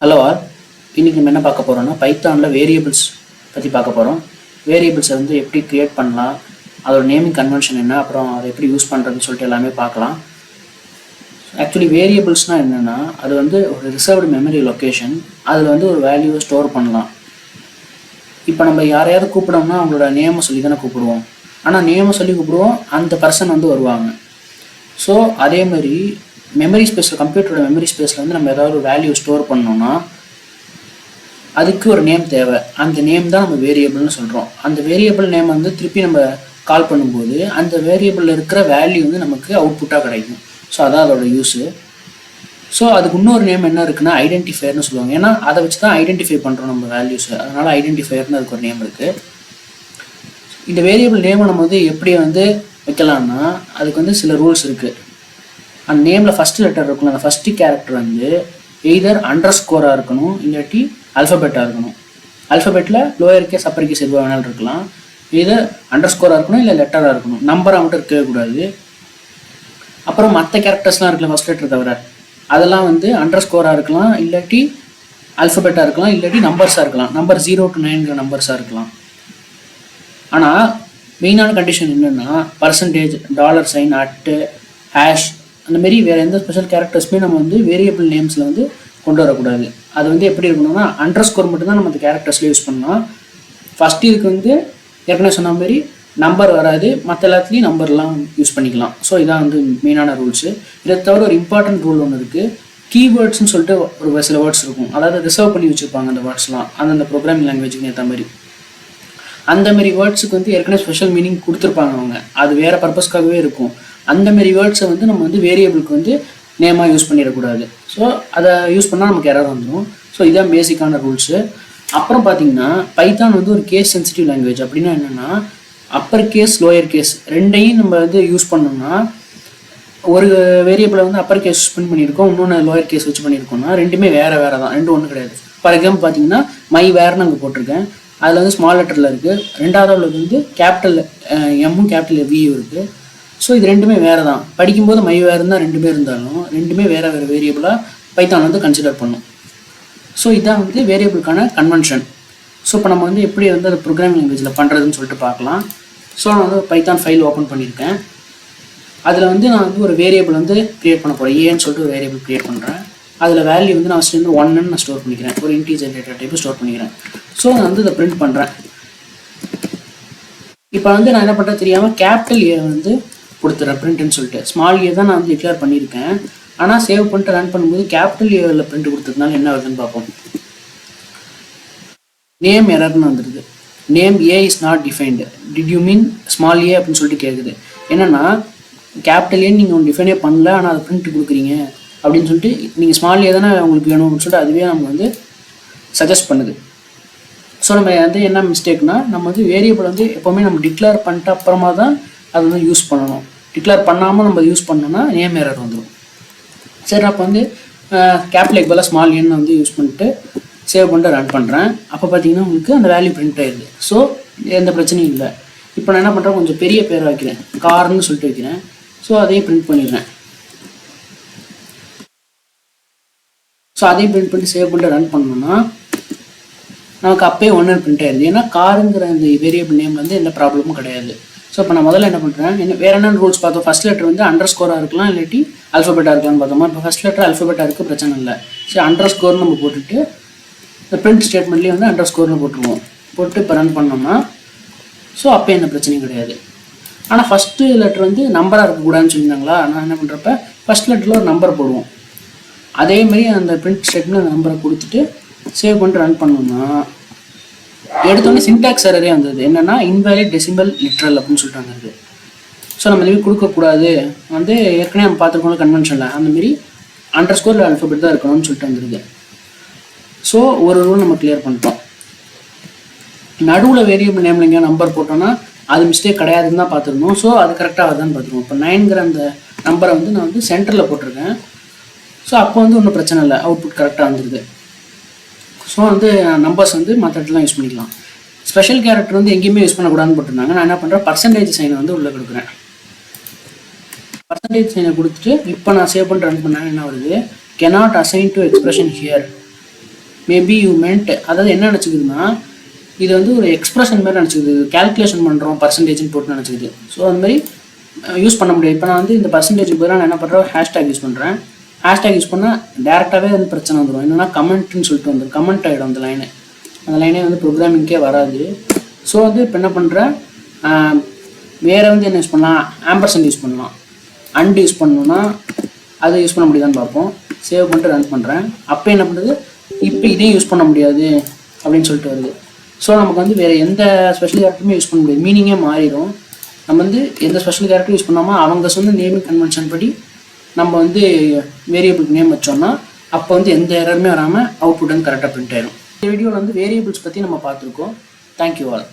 Hello all, இன்றைக்கி நம்ம என்ன பார்க்க போகிறோம்னா பைத்தானில் வேரியபிள்ஸ் பற்றி பார்க்க போகிறோம். வேரியபிள்ஸை வந்து எப்படி க்ரியேட் பண்ணலாம், அதோட நேமிங் கன்வென்ஷன் என்ன, அப்புறம் அதை எப்படி யூஸ் பண்ணுறதுன்னு சொல்லிட்டு எல்லாமே பார்க்கலாம். ஆக்சுவலி வேரியபிள்ஸ்னால் என்னென்னா, அது வந்து ஒரு ரிசர்வ்டு மெமரி லொக்கேஷன். அதில் வந்து ஒரு வேல்யூவை ஸ்டோர் பண்ணலாம். இப்போ நம்ம யாரையாவது கூப்பிடோம்னா அவங்களோட நேமை சொல்லி தானே கூப்பிடுவோம். ஆனால் நேமை சொல்லி கூப்பிடுவோம், அந்த பர்சன் வந்து வருவாங்க. ஸோ அதே மாதிரி மெமரி ஸ்பேஸில், கம்ப்யூட்டரோட மெமரி ஸ்பேஸில் வந்து நம்ம ஏதாவது ஒரு வேல்யூ ஸ்டோர் பண்ணோம்னா அதுக்கு ஒரு நேம் தேவை. அந்த நேம் தான் நம்ம வேரியபிள்னு சொல்கிறோம். அந்த வேரியபிள் நேம் வந்து திருப்பி நம்ம கால் பண்ணும்போது அந்த வேரியபிளில் இருக்கிற வேல்யூ வந்து நமக்கு அவுட்புட்டாக கிடைக்கும். ஸோ அதான் அதோட யூஸு. ஸோ அதுக்கு இன்னொரு நேம் என்ன இருக்குன்னா ஐடென்டிஃபையர்னு சொல்லுவாங்க. ஏன்னா அதை வச்சு தான் ஐடென்டிஃபை பண்ணுறோம் நம்ம வேல்யூஸை. அதனால் ஐடென்டிஃபையர்னு அதுக்கு ஒரு நேம் இருக்குது. இந்த வேரியபிள் நேமை நம்ம வந்து எப்படி வந்து வைக்கலாம்னா அதுக்கு வந்து சில ரூல்ஸ் இருக்குது. அந்த நேமில் ஃபஸ்ட்டு லெட்டர் இருக்கணும். அந்த ஃபஸ்ட்டு கேரக்டர் வந்து எய்தர் அண்டர்ஸ்கோராக இருக்கணும், இல்லாட்டி அல்ஃபபெட்டாக இருக்கணும். அல்ஃபபெட்டில் லோயர் கேஸ் அப்பர் கேஸ் எதுவாக வேணாலும் இருக்கலாம். எய்தர் அண்டர்ஸ்கோராக இருக்கணும், இல்லை லெட்டராக இருக்கணும். நம்பராக மட்டும் இருக்கவே கூடாது. அப்புறம் மற்ற கேரக்டர்ஸ்லாம் இருக்கலாம் ஃபஸ்ட் லெட்டர் தவிர, அதெல்லாம் வந்து அண்டர்ஸ்கோராக இருக்கலாம், இல்லாட்டி அல்ஃபபெட்டாக இருக்கலாம், இல்லாட்டி நம்பர்ஸாக இருக்கலாம். நம்பர் 0 to 9 நம்பர்ஸாக இருக்கலாம். ஆனால் மெயினான கண்டிஷன் என்னென்னா பர்சன்டேஜ், $, அட்டு, ஹேஷ், அந்த மாரி வேறு எந்த ஸ்பெஷல் கேரக்டர்ஸுமே நம்ம வந்து வேரியபிள் நேம்ஸில் வந்து கொண்டு வரக்கூடாது. அது வந்து எப்படி இருக்கணும்னா அண்டர்ஸ்கோர் மட்டும்தான் நம்ம அந்த கேரக்டர்ஸில் யூஸ் பண்ணலாம். ஃபஸ்ட் இதுக்கு வந்து ஏற்கனவே சொன்ன மாதிரி நம்பர் வராது, மற்ற எல்லாத்துலேயும் நம்பர்லாம் யூஸ் பண்ணிக்கலாம். ஸோ இதான் வந்து மெயினான ரூல்ஸு. இதை தவிர ஒரு இம்பார்ட்டன்ட் ரூல் ஒன்று இருக்குது. கீவேர்ட்ஸ்னு சொல்லிட்டு ஒரு சில வேர்ட்ஸ் இருக்கும். அதாவது ரிசர்வ் பண்ணி வச்சுருப்பாங்க அந்த வேர்ட்ஸ்லாம், அந்தந்த ப்ரோக்ராமிங் லாங்குவேஜுக்கு ஏற்ற மாதிரி. அந்த மாதிரி வேர்ட்ஸுக்கு வந்து ஏற்கனவே ஸ்பெஷல் மீனிங் கொடுத்துருப்பாங்க அவங்க. அது வேறு பர்பஸ்க்காகவே இருக்கும். அந்த மாதிரி வேர்ட்ஸை வந்து நம்ம வந்து வேரியபிளுக்கு வந்து நேமாக யூஸ் பண்ணிடக்கூடாது. ஸோ அதை யூஸ் பண்ணால் நமக்கு எரர் வந்துடும். ஸோ இதான் பேசிக்கான ரூல்ஸு. அப்புறம் பார்த்தீங்கன்னா பைத்தான் வந்து ஒரு கேஸ் சென்சிட்டிவ் லாங்குவேஜ். அப்படின்னா என்னென்னா அப்பர் கேஸ், லோயர் கேஸ் ரெண்டையும் நம்ம வந்து யூஸ் பண்ணோம்னா, ஒரு வேரியபிளை வந்து அப்பர் கேஸ் யூஸ் பண்ணியிருக்கோம், இன்னொன்று லோயர் கேஸ் வச்சு பண்ணியிருக்கோம்னா ரெண்டுமே வேறு வேறு தான், ரெண்டும் ஒன்றும் கிடையாது. ஃபார் எக்ஸாம்பிள் பார்த்தீங்கன்னா மை வேர்னு அங்கே போட்டிருக்கேன். அதில் வந்து ஸ்மால் லெட்டரில் இருக்குது. ரெண்டாவது வந்து கேபிட்டல் எம்மும் கேபிட்டல் வியும் இருக்குது. ஸோ இது ரெண்டுமே வேறு தான். படிக்கும்போது மை வேறுன்னு தான் ரெண்டுமே இருந்தாலும் ரெண்டுமே வேறு வேறு வேரியபிளாக பைத்தான் வந்து கன்சிடர் பண்ணும். ஸோ இதான் வந்து வேரியபிளுக்கான கன்வென்ஷன். ஸோ இப்போ நம்ம வந்து எப்படி வந்து அதை ப்ரோக்ராமிங் லாங்குவேஜில் பண்ணுறதுன்னு சொல்லிட்டு பார்க்கலாம். ஸோ நான் வந்து பைத்தான் ஃபைல் ஓப்பன் பண்ணியிருக்கேன். அதில் வந்து நான் வந்து ஒரு வேரியபிள் வந்து க்ரியேட் பண்ண போகிறேன். ஏன்னு சொல்லிட்டு ஒரு வேரியபிள் க்ரியேட் பண்ணுறேன். அதில் வேல்யூ வந்து நான் ஃபஸ்ட்டு வந்து 1ன்னு நான் ஸ்டோர் பண்ணிக்கிறேன். ஒரு இன்டீஜர் டேட்டா டைப்பு ஸ்டோர் பண்ணிக்கிறேன். ஸோ நான் வந்து இதை பிரிண்ட் பண்ணுறேன். இப்போ வந்து நான் என்ன பண்ணுறேன் தெரியாமல் கேபிட்டல் ஏ வந்து கொடுத்துட்றேன் பிரிண்ட்னு சொல்லிட்டு. ஸ்மால் ஏ தான் நான் வந்து டிக்ளேர் பண்ணியிருக்கேன். ஆனால் சேவ் பண்ணிட்டு ரன் பண்ணும்போது கேபிட்டல் ஏவில் பிரிண்ட் கொடுத்ததுனால என்ன வருதுன்னு பார்ப்போம். நேம் எரர்னு வந்துடுது. Name A is not defined, did you mean small A அப்படின்னு சொல்லிட்டு கேட்குது. என்னென்னா கேபிட்டல் ஏன்னு நீங்கள் ஒன்று டிஃபைனே பண்ணல, ஆனால் அதை பிரிண்ட் கொடுக்குறீங்க அப்படின்னு சொல்லிட்டு நீங்கள் ஸ்மால் ஏ தானே உங்களுக்கு வேணும் அப்படின்னு சொல்லிட்டு அதுவே நம்ம வந்து சஜஸ்ட் பண்ணுது. ஸோ நம்ம வந்து என்ன மிஸ்டேக்னா, நம்ம வந்து வேரியபிள் வந்து எப்போவுமே நம்ம டிக்ளேர் பண்ணிட்டு அப்புறமா தான் அதை வந்து யூஸ் பண்ணணும். டிக்ளேர் பண்ணாமல் நம்ம யூஸ் பண்ணோன்னா நேம் எரர் வந்துடும். சரி, அப்போ வந்து கேபிட்டலுக்கு பதிலாக ஸ்மால் ஏன்னு வந்து யூஸ் பண்ணிட்டு சேவ் பண்ணிட்டு ரன் பண்ணுறேன். அப்போ பார்த்தீங்கன்னா உங்களுக்கு அந்த வேல்யூ பிரிண்ட் ஆயிடுது. ஸோ எந்த பிரச்சனையும் இல்லை. இப்போ நான் என்ன பண்ணுறேன், கொஞ்சம் பெரிய பேர் வைக்கிறேன், கார்னு சொல்லிட்டு வைக்கிறேன். ஸோ அதையும் பிரிண்ட் பண்ணிடுறேன். ஸோ அதையும் பிரிண்ட் பண்ணிட்டு சேவ் பண்ணிட்டு ரன் பண்ணோன்னா நமக்கு அப்பயே 1 பிரிண்ட் ஆயிடுது. ஏன்னா காருங்கிற அந்த வேரியபிள் நேம் வந்து எந்த ப்ராப்ளமும் கிடையாது. ஸோ இப்போ நான் முதல்ல என்ன பண்ணுறேன், வேறு என்னென்ன ரூல்ஸ் பார்த்தோம். ஃபஸ்ட் லெட்டர் வந்து அண்டர்ஸ்கோராக இருக்கலாம், இல்லாட்டி அல்ஃபபெட்டாக இருக்கலாம்னு பார்த்தோமா. இப்போ ஃபஸ்ட் லெட்டர் அல்ஃபபெட்டாக இருக்குது, பிரச்சனை இல்லை. சரி, அண்டர்ஸ்கோர்னு நம்ம போட்டுட்டு இந்த பிரிண்ட் ஸ்டேட்மெண்ட்லேயே வந்து அண்டர்ஸ்கோர்னு போட்டுருவோம். போட்டு இப்போ ரன் பண்ணோம்னா ஸோ அப்போ எந்த பிரச்சனையும் கிடையாது. ஆனால் ஃபஸ்ட்டு லெட்டர் வந்து நம்பராக இருக்கக்கூடாதுன்னு சொல்லியிருந்தாங்களா. நான் என்ன பண்ணுறப்ப ஃபஸ்ட் லெட்டரில் ஒரு நம்பர் போடுவோம். அதேமாரி அந்த பிரிண்ட் ஸ்டேட்மெண்ட் அந்த நம்பரை கொடுத்துட்டு சேவ் பண்ணிட்டு ரன் பண்ணோம்னா எடுத்தோடனே சின்டாக்ஸ் எரரே வந்தது. என்னென்னா இன்வேலிட் டெசிமல் லிட்ரல் அப்படின்னு சொல்லிட்டு வந்தது. ஸோ நம்ம இதுவே கொடுக்கக்கூடாது, வந்து ஏற்கனவே நம்ம பார்த்துருக்கோம் கன்வென்ஷனில் அந்தமாரி அண்டர்ஸ்கோர் அல்ஃபபெட் தான் இருக்கணும்னு சொல்லிட்டு வந்துருது. ஸோ ஒரு ரூல் நம்ம கிளியர் பண்ணிட்டோம். நடுவில் வேரியபிள் நேமில் எங்கேயா நம்பர் போட்டோன்னா அது மிஸ்டேக் கிடையாதுன்னு தான் பார்த்துருந்தோம். ஸோ அது கரெக்டாக வருதான்னு பார்த்துருவோம். இப்போ 9ங்கிற அந்த நம்பரை வந்து நான் வந்து சென்டரில் போட்டிருக்கேன். ஸோ அப்போ வந்து ஒன்றும் பிரச்சனை இல்லை, அவுட்புட் கரெக்டாக வந்துடுது. ஸோ வந்து நம்பர்ஸ் வந்து மற்ற இடத்துலாம் யூஸ் பண்ணிக்கலாம். ஸ்பெஷல் கேரக்டர் வந்து எங்கேயுமே யூஸ் பண்ணக்கூடாதுன்னு போட்டிருந்தாங்க. நான் என்ன பண்ணுறேன், பர்சன்டேஜ் சைனை வந்து உள்ளே கொடுக்குறேன். பர்சன்டேஜ் சைனை கொடுத்துட்டு இப்போ நான் சேவ் பண்ணிட்டு ரன் பண்ணேன். என்ன வருது, cannot assign to expression here. Maybe you meant, அதாவது என்ன நினச்சிக்குதுன்னா இது வந்து ஒரு எக்ஸ்பிரஷன் மாதிரி நினச்சிக்குது, கால்குலேஷன் பண்ணுறோம் பர்சன்டேஜ்னு போட்டு நினச்சிக்குது. ஸோ அது மாதிரி யூஸ் பண்ண முடியாது. இப்போ நான் வந்து இந்த பர்சன்டேஜுக்கு பதிலாக நான் என்ன பண்ணுறேன், ஹேஷ்டேக் யூஸ் பண்ணுறேன். ஹேஷ்டேக் யூஸ் பண்ணால் டேரெக்டாகவே வந்து பிரச்சனை வந்துடும். என்னென்னா கமெண்ட்னு சொல்லிட்டு வந்துடும், கமெண்ட் ஆகிடும் அந்த லைனு. அந்த லைனே வந்து ப்ரோக்ராமிங்கே வராது. ஸோ வந்து இப்போ என்ன பண்ணுறேன், வேறு வந்து என்ன யூஸ் பண்ணலாம், ஆம்பர்சன்ட் யூஸ் பண்ணலாம். அண்ட் யூஸ் பண்ணணும்னா அதை யூஸ் பண்ண முடியுதான்னு பார்ப்போம். சேவ் பண்ணிட்டு ரன் பண்ணுறேன். அப்போ என்ன பண்ணுறது, இப்போ இதையும் யூஸ் பண்ண முடியாது அப்படின்னு சொல்லிட்டு வருது. ஸோ நமக்கு வந்து வேறு எந்த ஸ்பெஷல் கேரக்டருமே யூஸ் பண்ண முடியாது, மீனிங்கே மாறிடும். நம்ம வந்து எந்த ஸ்பெஷல் கேரக்டரும் யூஸ் பண்ணாமல் அவங்க சொன்ன நேமிங் கன்வென்ஷன் படி நம்ம வந்து வேரியபிளுக்கு நேம் வச்சோம்னா அப்போ வந்து எந்த எரருமே வராமல் அவுட்புட் வந்து கரெக்டாக பிரிண்ட் ஆயிடும். இந்த வீடியோவில் வந்து வேரியபிள்ஸ் பற்றி நம்ம பார்த்துருக்கோம். Thank you all.